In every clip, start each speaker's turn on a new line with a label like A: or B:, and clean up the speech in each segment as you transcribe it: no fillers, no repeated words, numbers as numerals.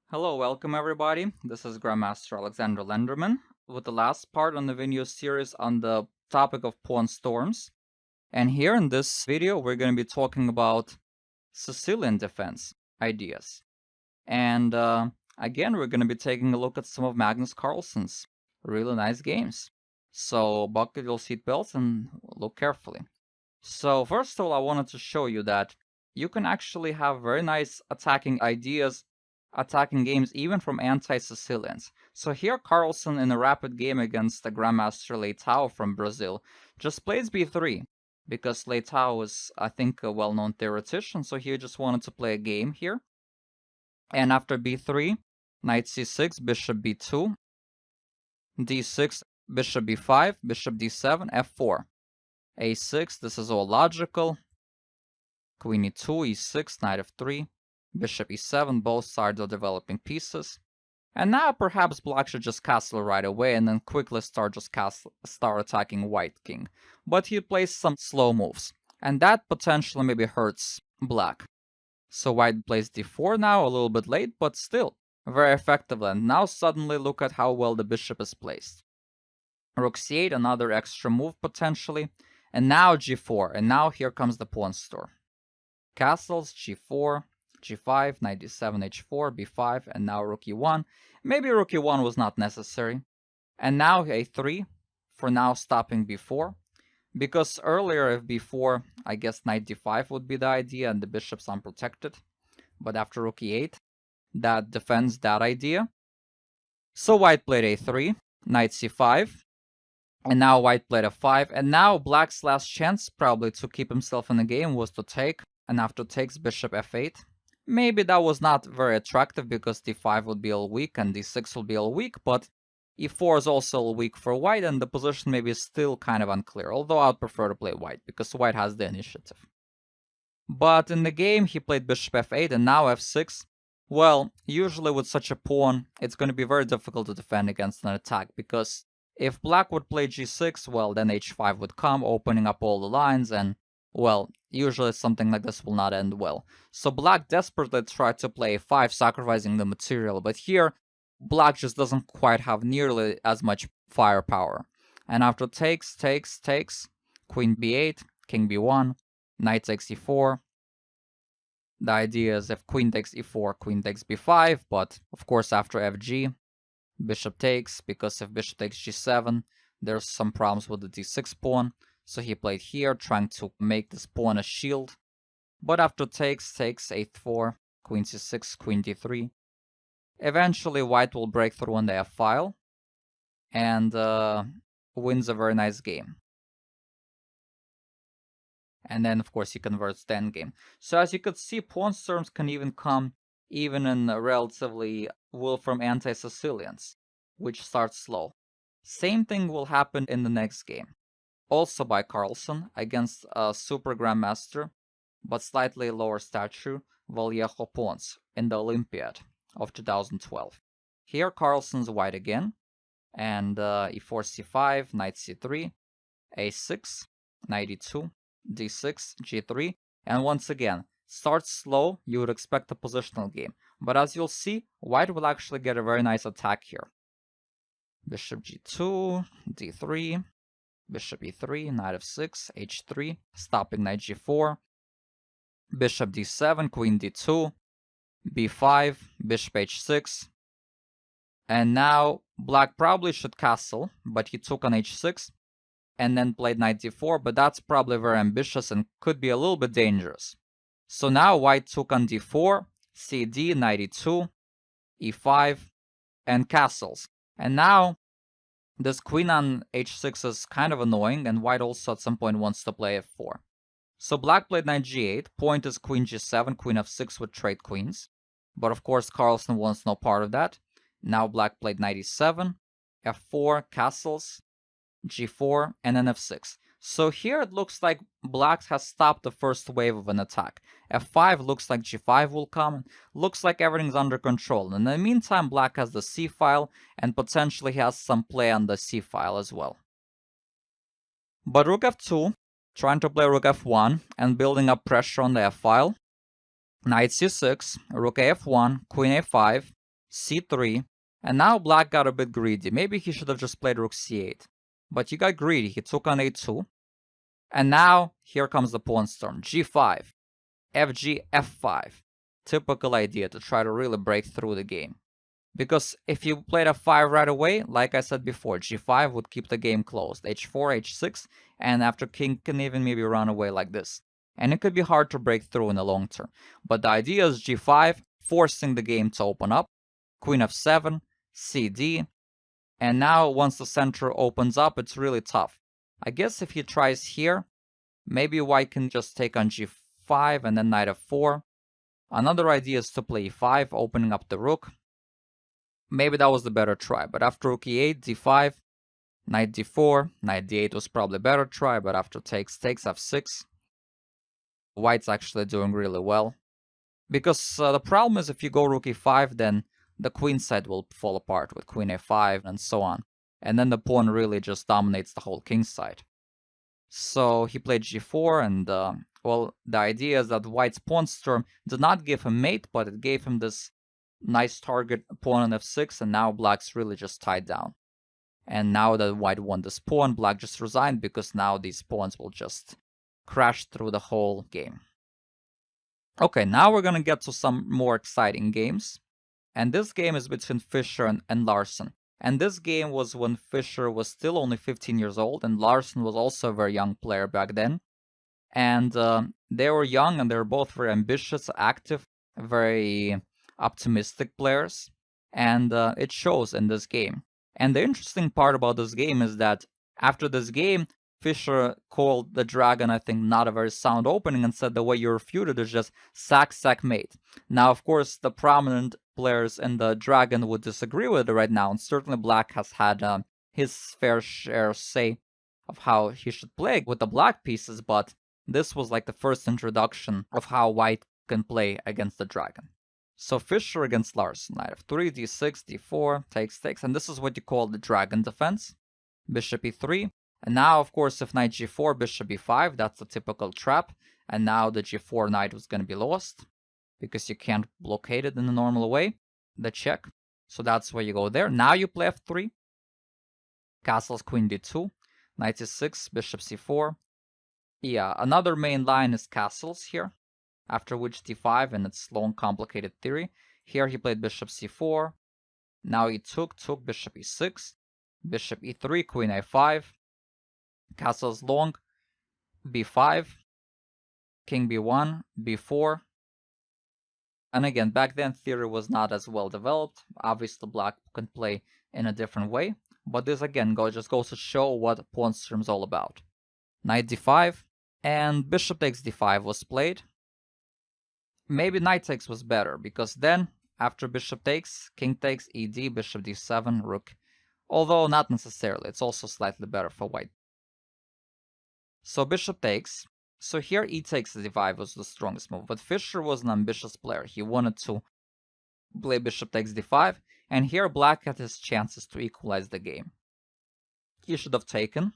A: Hello, welcome everybody. This is Grandmaster Alex Lenderman with the last part on the video series on the topic of pawn storms. And here in this video, we're going to be talking about Sicilian defense ideas. And again, we're going to be taking a look at some of Magnus Carlsen's really nice games. So buckle your seatbelts and look carefully. So first of all, I wanted to show you that you can actually have very nice attacking ideas, attacking games even from anti-Sicilians. So here Carlsen in a rapid game against the Grandmaster Leitao from Brazil just plays b3 because Leitao is, I think, a well-known theoretician, so he just wanted to play a game here. And after b3, knight c6, bishop b2, d6, bishop b5, bishop d7, f4. a6, this is all logical. Queen e2, e6, knight f3, bishop e7, both sides are developing pieces. And now perhaps black should just castle right away and then quickly start attacking white king. But he plays some slow moves, and that potentially maybe hurts black. So white plays d4 now, a little bit late, but still very effective. And now suddenly look at how well the bishop is placed. Rook c8, another extra move potentially. And now g4, and now here comes the pawn store. Castles, g4, g5, knight d7, h4, b5, and now rook e1. Maybe rook e1 was not necessary. And now a3, for now stopping b4. Because earlier if b4, I guess knight d5 would be the idea and the bishop's unprotected. But after rook e8, that defends that idea. So white played a3, knight c5. And now white played f5. And now black's last chance probably to keep himself in the game was to take. And after takes bishop f8. Maybe that was not very attractive because d5 would be all weak and d6 will be all weak, but e4 is also all weak for white and the position maybe is still kind of unclear, although I'd prefer to play white because white has the initiative. But in the game he played bishop f8 and now f6. Well, usually with such a pawn, it's going to be very difficult to defend against an attack because if black would play g6, well, then h5 would come, opening up all the lines and well, usually something like this will not end well. So black desperately tried to play a5, sacrificing the material, but here black just doesn't quite have nearly as much firepower. And after takes, queen b8, king b1, knight takes e4. The idea is if queen takes e4, queen takes b5, but of course after fg, bishop takes, because if bishop takes g7, there's some problems with the d6 pawn. So he played here, trying to make this pawn a shield. But after takes a4, queen c6, queen d3. Eventually white will break through on the f file and wins a very nice game. And then of course he converts the endgame. So as you could see, pawn storms can even come even in relatively from anti-Sicilians, which starts slow. Same thing will happen in the next game. Also by Carlsen against a super grandmaster, but slightly lower stature, Vallejo Pons in the Olympiad of 2012. Here Carlsen's white again, and e4 c5, knight c3, a6, knight e2, d6, g3, and once again, starts slow, you would expect a positional game, but as you'll see, white will actually get a very nice attack here. Bishop g2, d3, bishop e3, knight f6, h3, stopping knight g4, bishop d7, queen d2, b5, bishop h6, and now black probably should castle, but he took on h6, and then played knight d4, but that's probably very ambitious and could be a little bit dangerous. So now white took on d4, cd, knight e2, e5, and castles. And now this queen on h6 is kind of annoying, and white also at some point wants to play f4. So black played knight g8, point is queen g7, queen f6 with trade queens. But of course Carlsen wants no part of that. Now black played knight e7, f4, castles, g4, and then f6. So here it looks like black has stopped the first wave of an attack. f5 looks like g5 will come. Looks like everything's under control. In the meantime, black has the c file and potentially has some play on the c file as well. But rook f2, trying to play rook f1 and building up pressure on the f file. Knight c6, rook a f1, queen a5, c3, and now black got a bit greedy. Maybe he should have just played rook c8, but he got greedy. He took on a2, and now here comes the pawn storm. g5, fg, f5. Typical idea to try to really break through the game. Because if you played f5 right away, like I said before, g5 would keep the game closed. h4, h6, and after king can even maybe run away like this. And it could be hard to break through in the long term. But the idea is g5, forcing the game to open up. Queen f7, cd. And now once the center opens up, it's really tough. I guess if he tries here, maybe white can just take on g5 and then knight f4. Another idea is to play e5, opening up the rook. Maybe that was the better try, but after rook e8, d5, knight d4, knight d8 was probably a better try, but after takes f6, white's actually doing really well. Because the problem is if you go rook e5, then the queen side will fall apart with queen a5 and so on. And then the pawn really just dominates the whole king side. So he played g4, and well, the idea is that white's pawn storm did not give him mate, but it gave him this nice target pawn on f6, and now black's really just tied down. And now that white won this pawn, black just resigned because now these pawns will just crash through the whole game. Okay, now we're gonna get to some more exciting games. And this game is between Fischer and Larsen. And this game was when Fischer was still only 15 years old, and Larsen was also a very young player back then. And they were young, and they were both very ambitious, active, very optimistic players, and it shows in this game. And the interesting part about this game is that after this game, Fischer called the dragon, I think, not a very sound opening, and said the way you refute it is just sack, sack, mate. Now, of course, the prominent players in the dragon would disagree with it right now, and certainly black has had his fair share say of how he should play with the black pieces, but this was like the first introduction of how white can play against the dragon. So Fischer against Larsen, knight f3, d6, d4, takes, and this is what you call the dragon defense. Bishop e3, and now, of course, if knight g4, bishop e5, that's the typical trap, and now the g4 knight was going to be lost, because you can't blockade it in the normal way, the check. So that's where you go there. Now you play f3, castles queen d2, knight e6, bishop c4. Yeah, another main line is castles here, after which d5 and its long complicated theory. Here he played bishop c4, now he took bishop e6, bishop e3, queen a5, castles long, b5, king b1, b4. And again, back then theory was not as well developed. Obviously black can play in a different way, but this again just goes to show what pawn storm is all about. Knight d5, and bishop takes d5 was played. Maybe knight takes was better, because then after bishop takes, king takes, ed, bishop d7, rook. Although not necessarily, it's also slightly better for white. So bishop takes. So here e takes d5 was the strongest move, but Fischer was an ambitious player. He wanted to play bishop takes d5, and here black had his chances to equalize the game. He should have taken.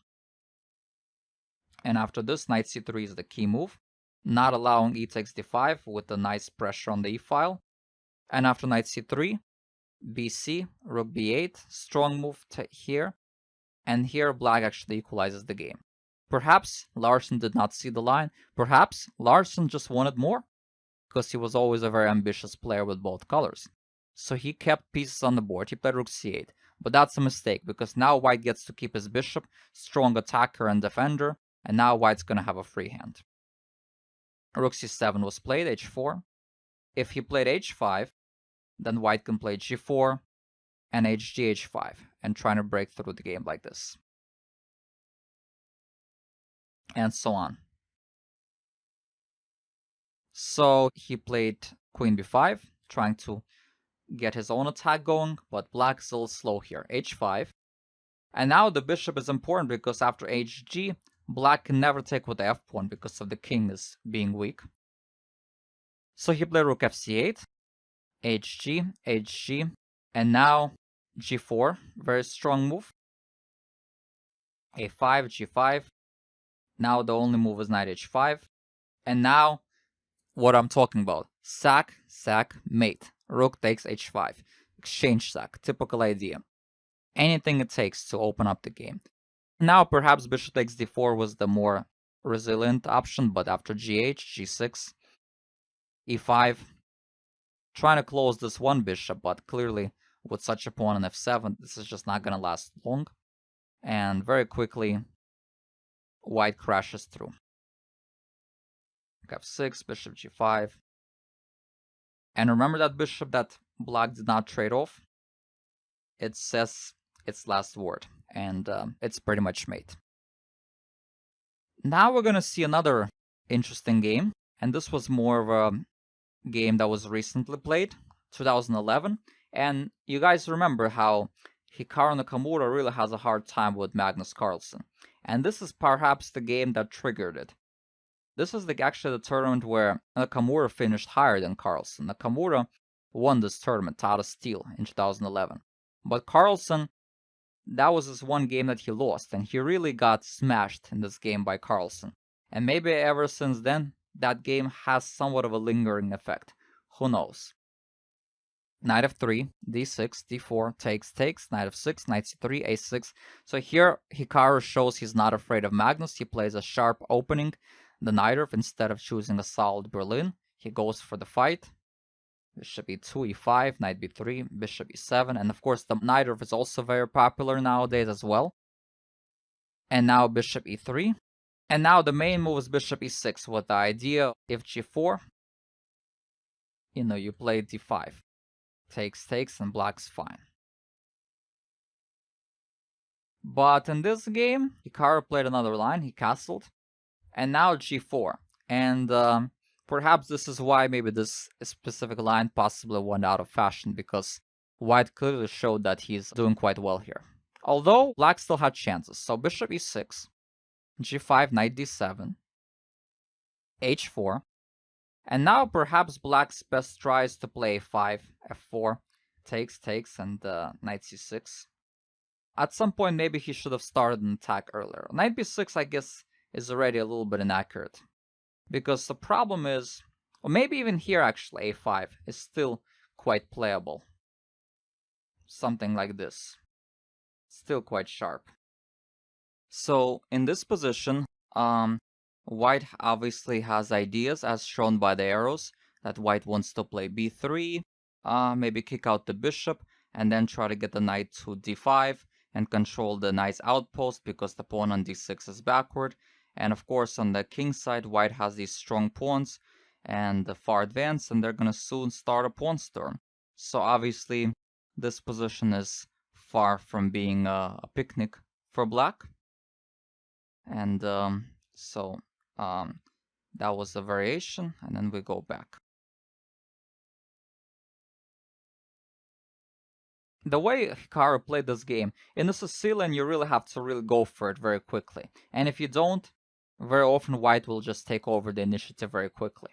A: And after this, knight c3 is the key move, not allowing e takes d5 with a nice pressure on the e-file. And after knight c3, bc, rook b8, strong move here. And here black actually equalizes the game. Perhaps Larsen did not see the line. Perhaps Larsen just wanted more, because he was always a very ambitious player with both colors. So he kept pieces on the board. He played rook c8. But that's a mistake, because now white gets to keep his bishop, strong attacker and defender, and now white's going to have a free hand. Rook c7 was played, h4. If he played h5, then white can play g4 and hg, h5, and trying to break through the game like this. And so on. So he played queen b5, trying to get his own attack going, but black's still slow here. h5. And now the bishop is important, because after hg, black can never take with the f pawn because of the king is being weak. So he played rook fc8, hg, hg, and now g4, very strong move. a5, g5. Now the only move is knight h5. And now what I'm talking about. Sack, sack, mate. Rook takes h5. exchange sack, typical idea. Anything it takes to open up the game. Now perhaps bishop takes d4 was the more resilient option, but after g8, g6, e5, trying to close this one bishop, but clearly with such a pawn on f7, this is just not going to last long. And very quickly, white crashes through. f6, bishop g5. And remember that bishop that black did not trade off? It says its last word, and it's pretty much mate. Now we're going to see another interesting game, and this was more of a game that was recently played, 2011, and you guys remember how Hikaru Nakamura really has a hard time with Magnus Carlsen, and this is perhaps the game that triggered it. This is actually the tournament where Nakamura finished higher than Carlsen. Nakamura won this tournament out of steel in 2011, but Carlsen, that was his one game that he lost, and he really got smashed in this game by Carlsen. And maybe ever since then, that game has somewhat of a lingering effect. Who knows? Knight f3, d6, d4, takes, knight f6, knight c3, a6. So here, Hikaru shows he's not afraid of Magnus. He plays a sharp opening, the knight instead of choosing a solid Berlin. He goes for the fight. Bishop e2, e5, knight b3, bishop e7, and of course the knight is also very popular nowadays as well. And now bishop e3. And now the main move is bishop e6 with the idea if g4, you play d5. Takes, and black's fine. But in this game, Hikaru played another line, he castled, and now g4. And perhaps this is why maybe this specific line possibly went out of fashion, because white clearly showed that he's doing quite well here. Although black still had chances. So bishop e6, g5, knight d7, h4. And now perhaps black's best tries to play 5, f4, takes, and knight c6. At some point, maybe he should have started an attack earlier. Knight b6, I guess, is already a little bit inaccurate. Because the problem is, or maybe even here actually, a5 is still quite playable. Something like this. Still quite sharp. So in this position, white obviously has ideas as shown by the arrows that white wants to play b3, maybe kick out the bishop, and then try to get the knight to d5 and control the knight's outpost because the pawn on d6 is backward. And of course, on the king side, white has these strong pawns and the far advanced, and they're going to soon start a pawn storm. So obviously, this position is far from being a picnic for black. And that was a variation, and then we go back. The way Hikaru played this game, in the Sicilian, you really have to go for it very quickly. And if you don't, very often white will just take over the initiative very quickly.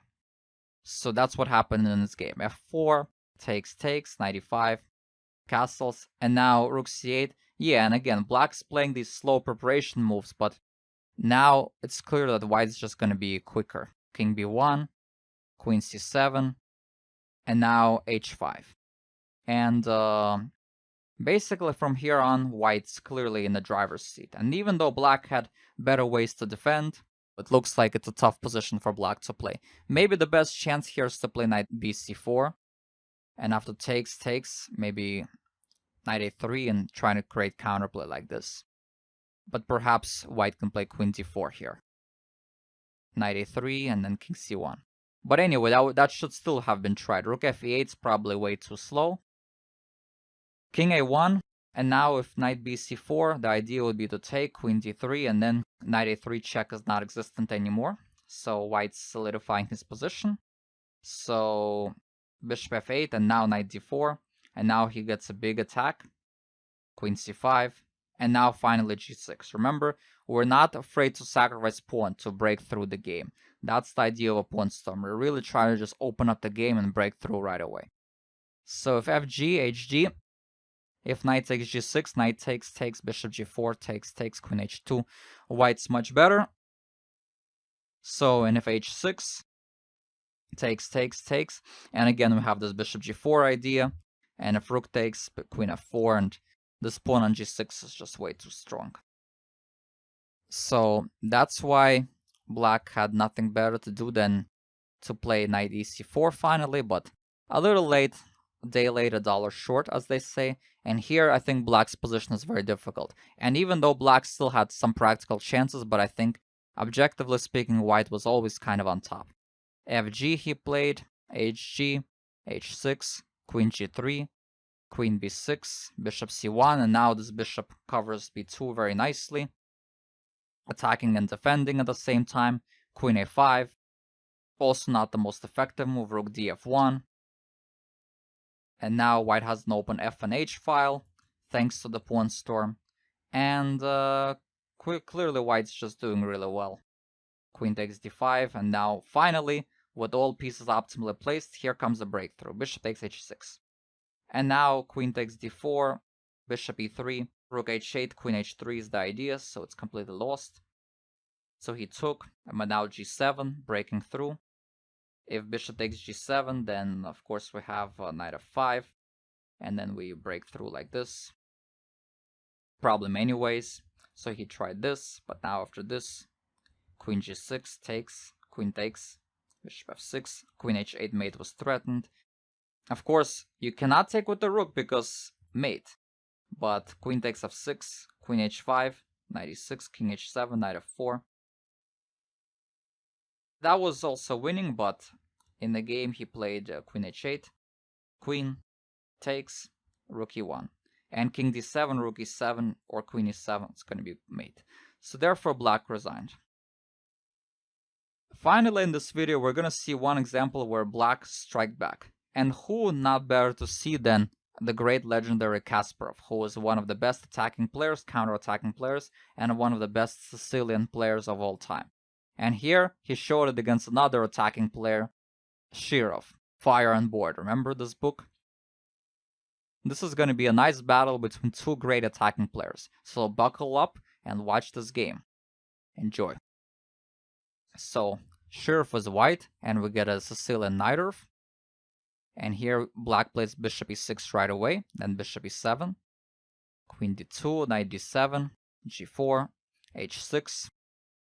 A: So that's what happened in this game. f4, takes, knight e5, castles, and now rook c8. Yeah, and again, black's playing these slow preparation moves, but now it's clear that white's just going to be quicker. King b1, queen c7, and now h5. And basically from here on, white's clearly in the driver's seat. And even though black had better ways to defend, it looks like it's a tough position for black to play. Maybe the best chance here is to play knight bc4. And after takes, maybe knight a3 and trying to create counterplay like this. But perhaps white can play queen d4 here. Knight a3 and then king c1. But anyway, that should still have been tried. Rook f8 is probably way too slow. King a1, and now if knight bc4, the idea would be to take queen d3, and then knight a3 check is not existent anymore. So white's solidifying his position. So bishop f8, and now knight d4, and now he gets a big attack. Queen c5, and now finally g6. Remember, we're not afraid to sacrifice pawn to break through the game. That's the idea of a pawn storm. We're really trying to just open up the game and break through right away. So if fg, hg, if knight takes g6, knight takes, bishop g4, takes, queen h2, white's much better. So, and if h6, takes, and again we have this bishop g4 idea, And if rook takes, queen f4, and this pawn on g6 is just way too strong. So that's why black had nothing better to do than to play knight ec4 finally, but a little late, a day late, a dollar short, as they say. And here I think black's position is very difficult. And even though black still had some practical chances, but I think objectively speaking, white was always kind of on top. fg he played, hg, h6, queen g3, queen b6, bishop c1, and now this bishop covers b2 very nicely, attacking and defending at the same time. Queen a5, also not the most effective move, rook df1. And now white has an open f and h file, thanks to the pawn storm. And clearly white's just doing really well. Queen takes d5, and now finally, with all pieces optimally placed, here comes a breakthrough. Bishop takes h6. And now queen takes d4, bishop e3, rook h8, queen h3 is the idea, so it's completely lost. So he took, and now g7, breaking through. If bishop takes g7, then of course we have knight f5, and then we break through like this. Problem anyways, so he tried this, but now after this, queen g6 takes, queen takes, bishop f6, queen h8 mate was threatened. Of course, you cannot take with the rook because mate, but queen takes f6, queen h5, knight e6, king h7, knight f4. That was also winning, but in the game he played queen h8, queen takes, rook e1, and king d7, rook e7, or queen e7 is going to be mate. So therefore black resigned. Finally in this video we're going to see one example where black strike back. And who not better to see than the great legendary Kasparov, who is one of the best attacking players, counter-attacking players, and one of the best Sicilian players of all time. And here he showed it against another attacking player, Shirov, Fire on Board. Remember this book? This is going to be a nice battle between two great attacking players. So buckle up and watch this game. Enjoy. So Shirov is white, and we get a Sicilian knight off. And here black plays bishop e6 right away, then bishop e7, queen d2, knight d7, g4, h6,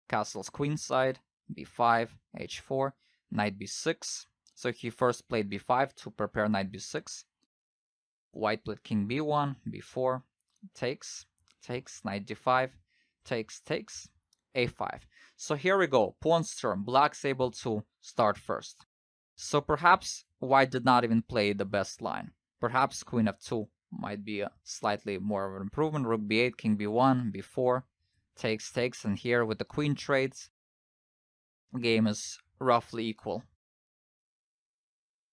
A: castles queenside, b5, h4, knight b6. So he first played b5 to prepare knight b6. White played king b1, b4, takes, takes, knight d5, takes, takes, a5. So here we go, pawn's turn, black's able to start first. So perhaps white did not even play the best line. Perhaps queen f2 might be a slightly more of an improvement. Rook b8, king b1, b4, takes, takes, and here with the queen trades, the game is roughly equal.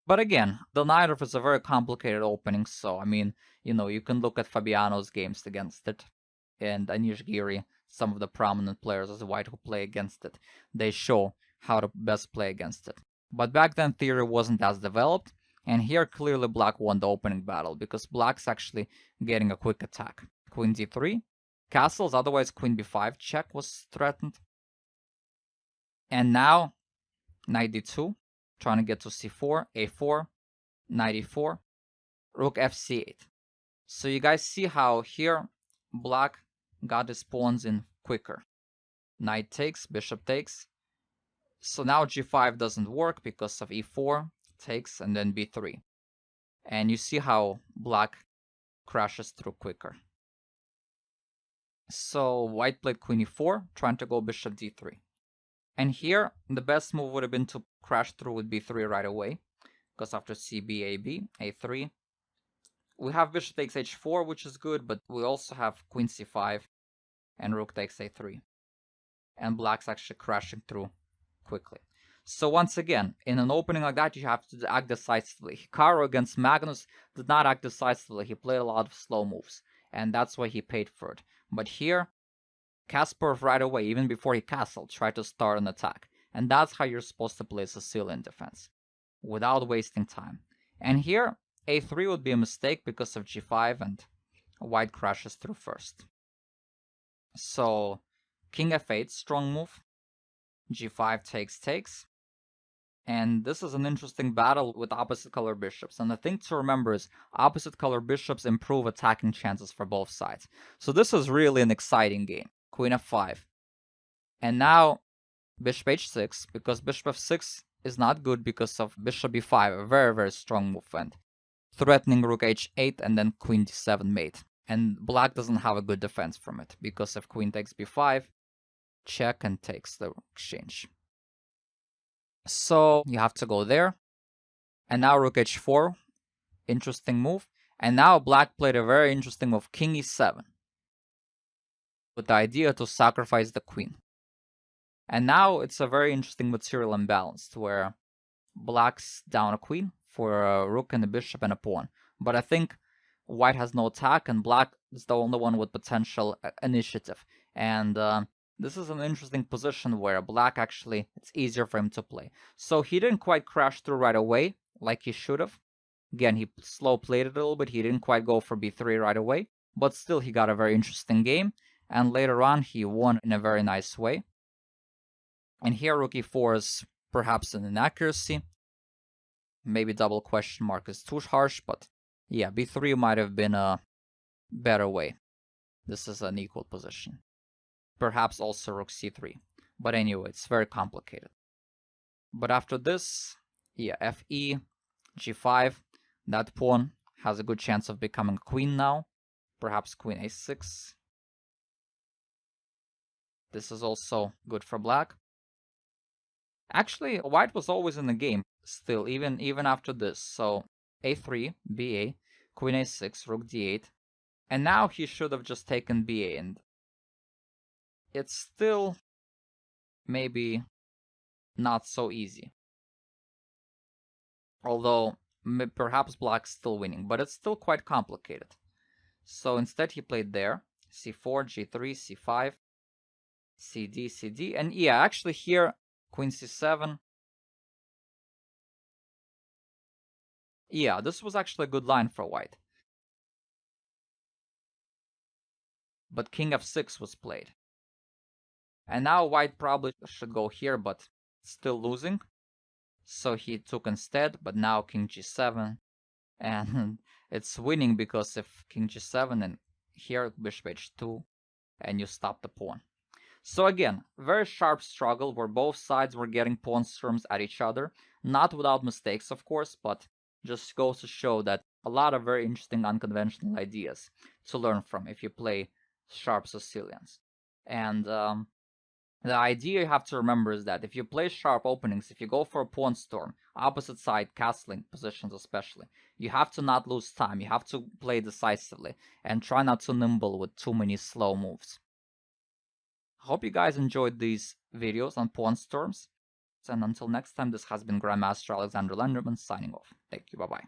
A: But again, the knight off is a very complicated opening, so I mean, you can look at Fabiano's games against it, and Anish Giri, some of the prominent players as white who play against it. They show how to best play against it. But back then theory wasn't as developed, and here clearly black won the opening battle, because black's actually getting a quick attack. Queen d3, castles, otherwise queen b5 check was threatened. And now, knight d2, trying to get to c4, a4, knight e4, rook fc8. So you guys see how here black got his pawns in quicker. Knight takes, bishop takes. So now g5 doesn't work because of e4, takes, and then b3. And you see how black crashes through quicker. So white played queen e4, trying to go bishop d3. And here, the best move would have been to crash through with b3 right away, because after cb, ab, a3, we have bishop takes h4, which is good, but we also have queen c5 and rook takes a3. And black's actually crashing through quickly. So once again, in an opening like that, you have to act decisively. Hikaru against Magnus did not act decisively. He played a lot of slow moves, and that's why he paid for it. But here, Kasparov right away, even before he castled, tried to start an attack. And that's how you're supposed to play Sicilian defense, without wasting time. And here, a3 would be a mistake because of g5, and white crashes through first. So king f8, strong move. g5 takes, takes. And this is an interesting battle with opposite color bishops. And the thing to remember is opposite color bishops improve attacking chances for both sides. So this is really an exciting game. Queen f5. And now bishop h6, because bishop f6 is not good because of bishop b5, a very, very strong movement. Threatening rook h8 and then queen d7 mate. And black doesn't have a good defense from it, because if queen takes b5, check and takes the exchange. So you have to go there. And now rook h4, interesting move. And now black played a very interesting move, king e7, with the idea to sacrifice the queen. And now it's a very interesting material imbalance, where black's down a queen for a rook and a bishop and a pawn. But I think white has no attack, and black is the only one with potential initiative. And this is an interesting position where black actually, it's easier for him to play. So he didn't quite crash through right away, like he should have. Again, he slow played it a little bit. He didn't quite go for b3 right away. But still, he got a very interesting game. And later on, he won in a very nice way. And here, rook e4 is perhaps an inaccuracy. Maybe double question mark is too harsh, but yeah, b3 might have been a better way. This is an equal position. Perhaps also rook c3. But anyway, it's very complicated. But after this, yeah, fe, g5, that pawn has a good chance of becoming a queen now. Perhaps queen a6. This is also good for black. Actually, white was always in the game still, even after this. So a3, ba, queen a6, rook d8. And now he should have just taken ba, and it's still maybe not so easy. Although perhaps black's still winning, but it's still quite complicated. So instead he played there, c4, g3, c5, cd, cd, and yeah, actually here, queen c7. Yeah, this was actually a good line for white. But king f6 was played. And now white probably should go here, but still losing. So he took instead, but now king g7. And it's winning because if king g7 and here bishop h2, and you stop the pawn. So again, very sharp struggle where both sides were getting pawn storms at each other. Not without mistakes, of course, but just goes to show that a lot of very interesting unconventional ideas to learn from if you play sharp Sicilians. And the idea you have to remember is that if you play sharp openings, if you go for a pawn storm, opposite side castling positions especially, you have to not lose time. You have to play decisively and try not to nimble with too many slow moves. Hope you guys enjoyed these videos on pawn storms. And until next time, this has been Grandmaster Alex Lenderman signing off. Thank you. Bye-bye.